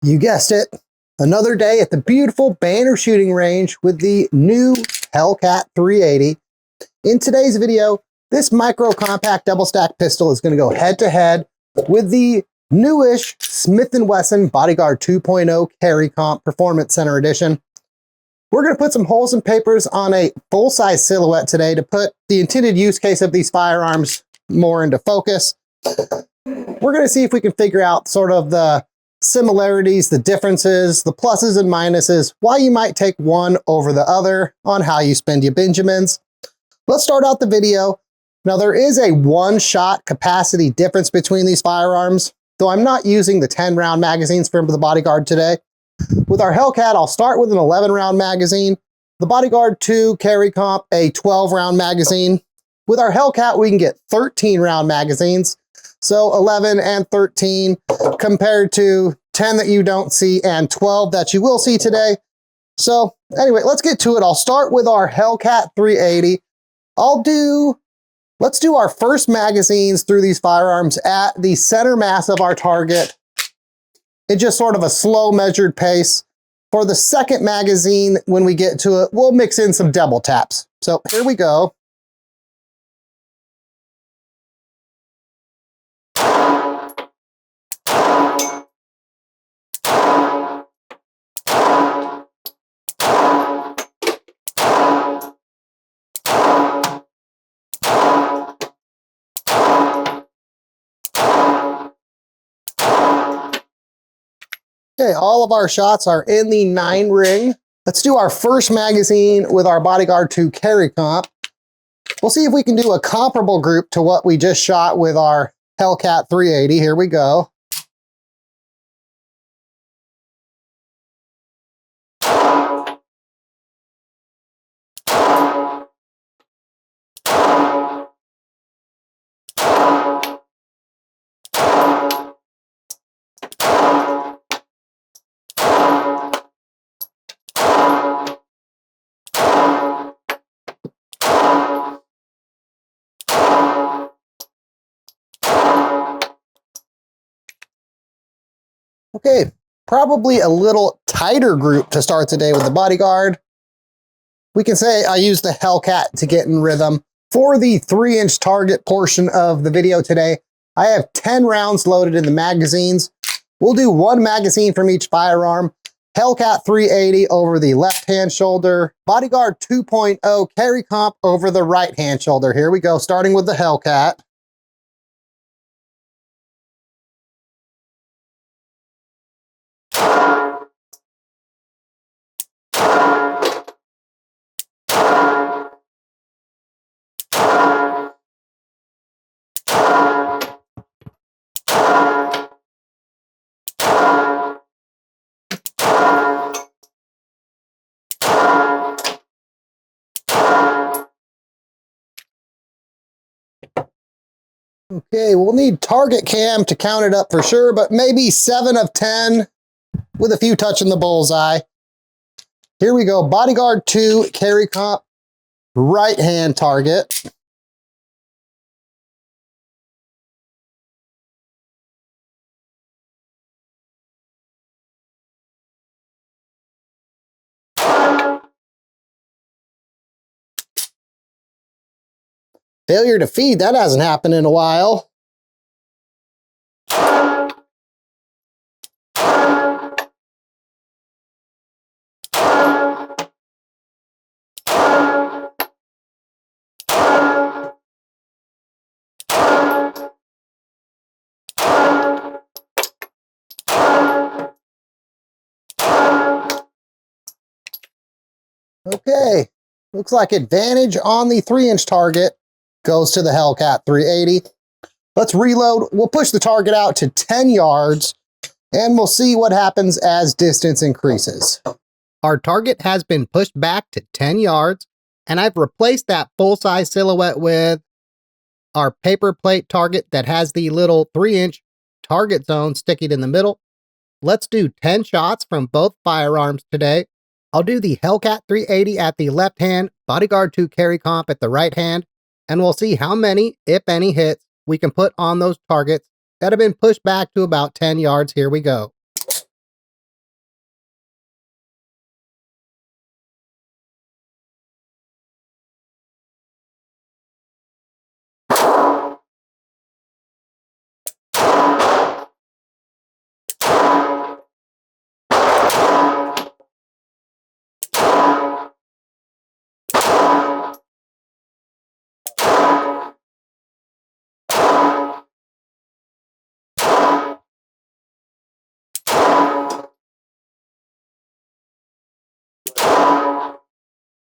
You guessed it, another day at the beautiful Banner shooting range with the new Hellcat 380. In today's video, this micro compact double stack pistol is going to go head to head with the newish Smith & Wesson Bodyguard 2.0 Carry Comp Performance Center Edition. We're going to put some holes and papers on a full-size silhouette today to put the intended use case of these firearms more into focus. We're going to see if we can figure out sort of the similarities, the differences, the pluses and minuses, why you might take one over the other on how you spend your Benjamins. Let's start out the video. Now, there is a one-shot capacity difference between these firearms, though I'm not using the 10-round magazines for the Bodyguard today. With our Hellcat, I'll start with an 11-round magazine. The Bodyguard 2 Carry Comp, a 12-round magazine. With our Hellcat, we can get 13-round magazines. So 11 and 13 compared to 10 that you don't see and 12 that you will see today. So anyway, let's get to it. I'll start with our Hellcat 380. Let's do our first magazines through these firearms at the center mass of our target. It's just sort of a slow measured pace. For the second magazine, when we get to it, we'll mix in some double taps. So here we go. Okay, all of our shots are in the 9 ring. Let's do our first magazine with our Bodyguard 2 Carry Comp. We'll see if we can do a comparable group to what we just shot with our Hellcat 380. Here we go. Okay, probably a little tighter group to start today with the Bodyguard. We can say I used the Hellcat to get in rhythm. For the 3-inch target portion of the video today, I have 10 rounds loaded in the magazines. We'll do 1 magazine from each firearm. Hellcat 380 over the left-hand shoulder. Bodyguard 2.0 Carry Comp over the right-hand shoulder. Here we go, starting with the Hellcat. Okay, we'll need target cam to count it up for sure, but maybe 7 of 10 with a few touching the bullseye. Here we go, Bodyguard 2 Carry Comp, right hand target. Failure to feed, that hasn't happened in a while. Okay, looks like advantage on the 3-inch target goes to the Hellcat 380. Let's reload. We'll push the target out to 10 yards and we'll see what happens as distance increases. Our target has been pushed back to 10 yards and I've replaced that full-size silhouette with our paper plate target that has the little 3-inch target zone sticking in the middle. Let's do 10 shots from both firearms today. I'll do the Hellcat 380 at the left hand, Bodyguard 2 Carry Comp at the right hand, and we'll see how many, if any, hits we can put on those targets that have been pushed back to about 10 yards. Here we go.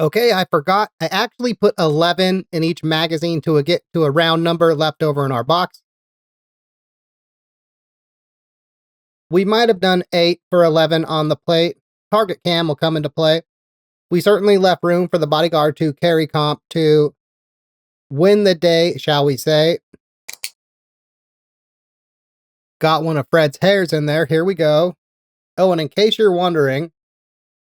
Okay, I forgot. I actually put 11 in each magazine to get to a round number left over in our box. We might have done 8 for 11 on the plate. Target cam will come into play. We certainly left room for the Bodyguard to carry comp to win the day, shall we say. Got one of Fred's hairs in there. Here we go. Oh, and in case you're wondering,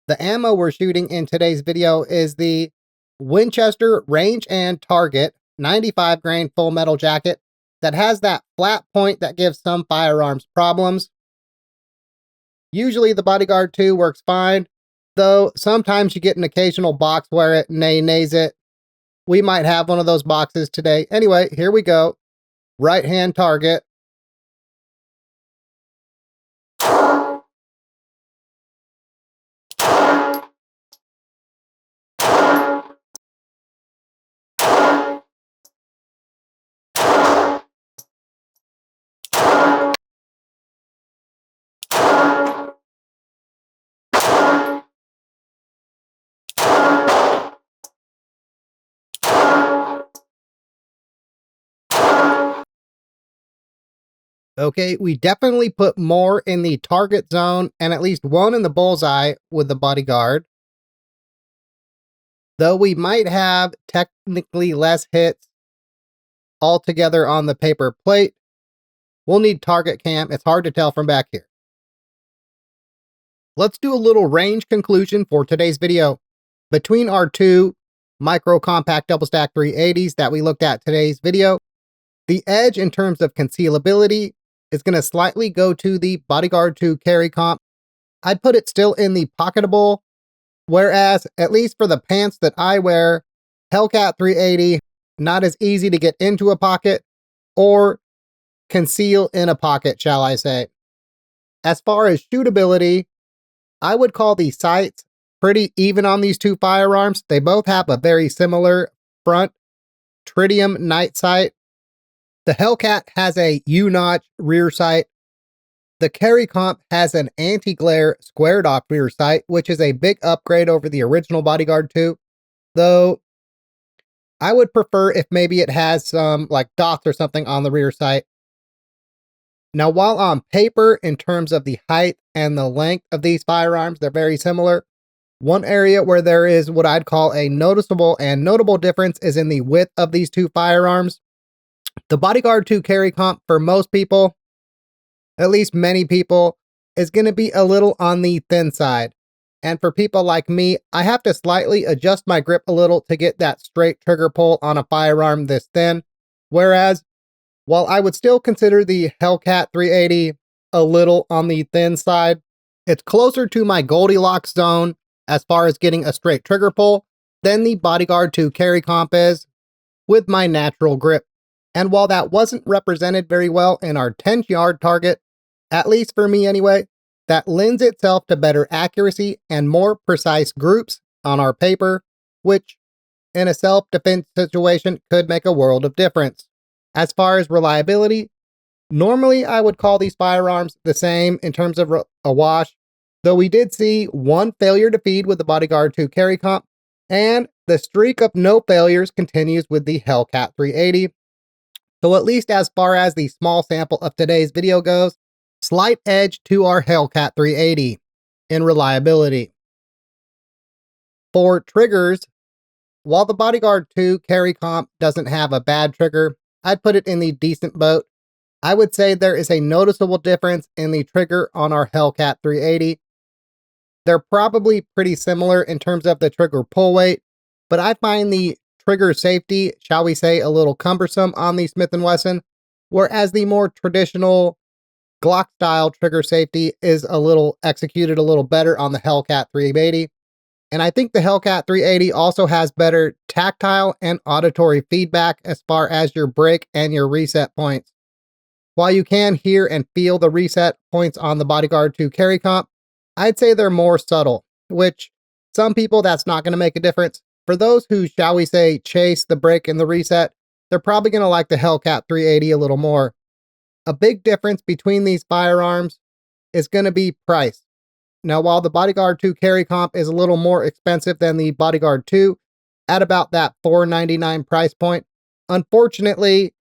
the ammo we're shooting in today's video is the Winchester Range and Target 95 grain full metal jacket that has that flat point that gives some firearms problems. Usually the Bodyguard 2 works fine, though sometimes you get an occasional box where it nays it. We might have one of those boxes today. Anyway, here we go. Right hand target. Okay, we definitely put more in the target zone and at least one in the bullseye with the Bodyguard. Though we might have technically less hits altogether on the paper plate. We'll need target cam. It's hard to tell from back here. Let's do a little range conclusion for today's video. Between our two micro compact double stack 380s that we looked at today's video, the edge in terms of concealability is going to slightly go to the Bodyguard 2 carry comp. I'd put it still in the pocketable, whereas at least for the pants that I wear, Hellcat 380, not as easy to get into a pocket or conceal in a pocket, shall I say. As far as shootability, I would call the sights pretty even on these two firearms. They both have a very similar front tritium night sight. The Hellcat has a U-notch rear sight. The carry comp has an anti-glare squared off rear sight, which is a big upgrade over the original Bodyguard 2. Though I would prefer if maybe it has some like dots or something on the rear sight. Now, while on paper, in terms of the height and the length of these firearms, they're very similar. One area where there is what I'd call a noticeable and notable difference is in the width of these two firearms. The Bodyguard 2 carry comp for most people, at least many people, is going to be a little on the thin side. And for people like me, I have to slightly adjust my grip a little to get that straight trigger pull on a firearm this thin. Whereas, while I would still consider the Hellcat 380 a little on the thin side, it's closer to my Goldilocks zone as far as getting a straight trigger pull than the Bodyguard 2 carry comp is with my natural grip. And while that wasn't represented very well in our 10-yard target, at least for me anyway, that lends itself to better accuracy and more precise groups on our paper, which in a self-defense situation could make a world of difference. As far as reliability, normally I would call these firearms the same in terms of a wash, though we did see one failure to feed with the Bodyguard 2 carry comp, and the streak of no failures continues with the Hellcat 380. So at least as far as the small sample of today's video goes, slight edge to our Hellcat 380 in reliability. For triggers, while the Bodyguard 2 carry comp doesn't have a bad trigger, I'd put it in the decent boat. I would say there is a noticeable difference in the trigger on our Hellcat 380. They're probably pretty similar in terms of the trigger pull weight, but I find the trigger safety, shall we say, a little cumbersome on the Smith & Wesson, whereas the more traditional Glock style trigger safety is executed a little better on the Hellcat 380. And I think the Hellcat 380 also has better tactile and auditory feedback as far as your break and your reset points. While you can hear and feel the reset points on the Bodyguard 2 carry comp, I'd say they're more subtle, which some people that's not going to make a difference. For those who, shall we say, chase the break and the reset, they're probably going to like the Hellcat 380 a little more. A big difference between these firearms is going to be price. Now, while the Bodyguard 2 carry comp is a little more expensive than the Bodyguard 2 at about that $499 price point, unfortunately,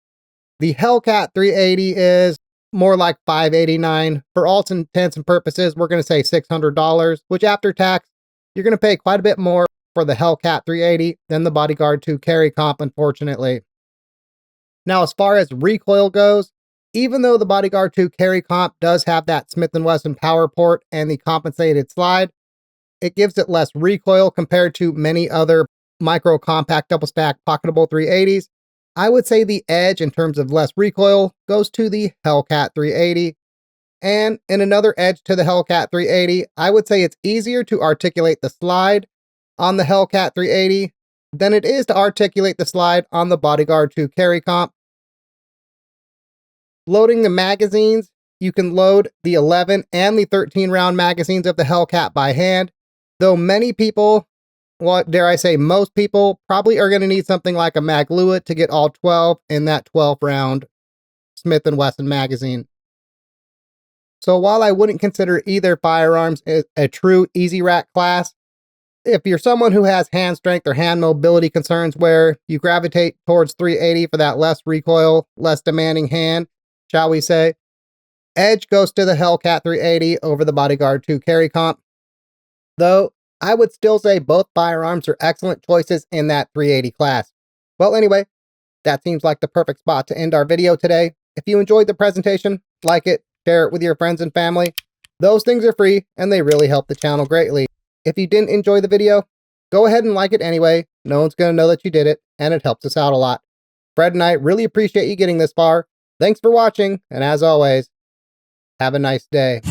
the Hellcat 380 is more like $589. For all intents and purposes, we're going to say $600, which after tax, you're going to pay quite a bit more for the Hellcat 380 than the Bodyguard 2 carry comp, unfortunately. Now, as far as recoil goes, even though the Bodyguard 2 carry comp does have that Smith & Wesson power port and the compensated slide, it gives it less recoil compared to many other micro compact double stack pocketable 380s. I would say the edge in terms of less recoil goes to the Hellcat 380. And in another edge to the Hellcat 380, I would say it's easier to articulate the slide on the Hellcat 380 than it is to articulate the slide on the Bodyguard 2 carry comp. Loading the magazines, you can load the 11 and the 13 round magazines of the Hellcat by hand, though many people, well, dare I say most people, probably are going to need something like a Maglua to get all 12 in that 12 round Smith & Wesson magazine. So while I wouldn't consider either firearms a true easy rack class, if you're someone who has hand strength or hand mobility concerns where you gravitate towards 380 for that less recoil, less demanding hand, shall we say, edge goes to the Hellcat 380 over the Bodyguard 2 carry comp. Though, I would still say both firearms are excellent choices in that 380 class. Well, anyway, that seems like the perfect spot to end our video today. If you enjoyed the presentation, like it, share it with your friends and family. Those things are free and they really help the channel greatly. If you didn't enjoy the video, go ahead and like it anyway. No one's going to know that you did it, and it helps us out a lot. Fred and I really appreciate you getting this far. Thanks for watching, and as always, have a nice day.